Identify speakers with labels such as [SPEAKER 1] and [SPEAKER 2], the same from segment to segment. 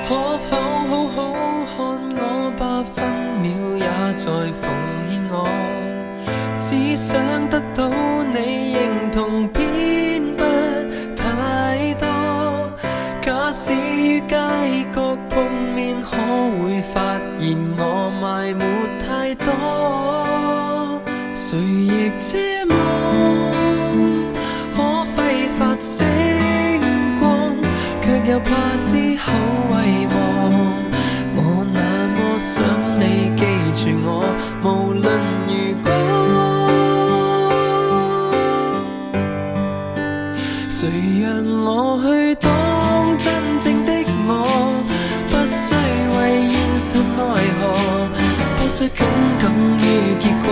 [SPEAKER 1] 可否好好看我8分秒也在奉獻我，只想得到你認同偏不太多。假使於街角碰面，可會發現我賣沒太多？誰亦奢望可揮發星光，卻又怕之後遺忘。我那麼想你記住我，無論如果。誰讓我去當真正的我，不需為現實奈何，不需耿耿於結果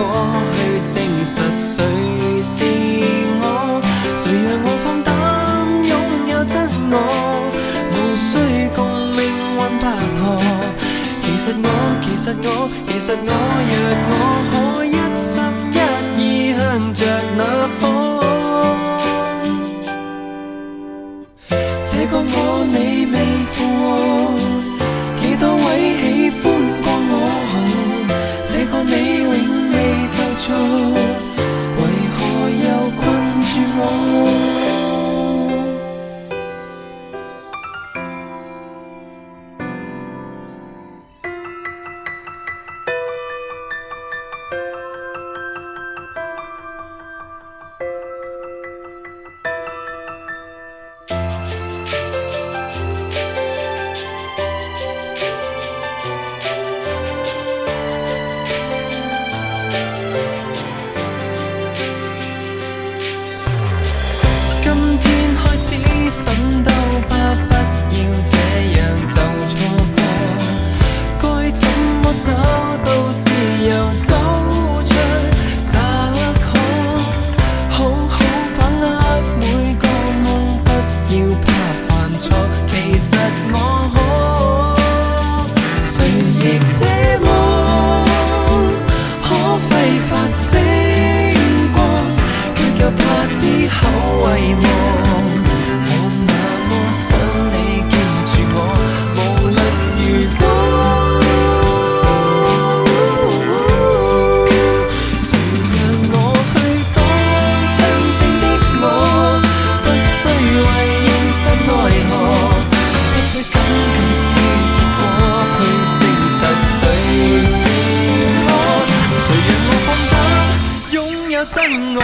[SPEAKER 1] 去證實誰是我。誰讓我放膽擁有真我，無需共命運拔河。其實我，若我可一心一意向着那方，這個我你未附和，幾多位喜歡過我，這個你永未就錯，為何又困住我？奮鬥吧，不要這樣就錯過，該怎麼找到自由，走出窄巷，好好把握每個夢，不要怕犯錯，其實我可，誰亦這麼可揮發星光，卻又怕之後遺忘。想你記住我，無論如果。誰讓我去當真正的我，不需為現實奈何，不需耿耿於結果去證實誰是我。誰讓我放膽擁有真我。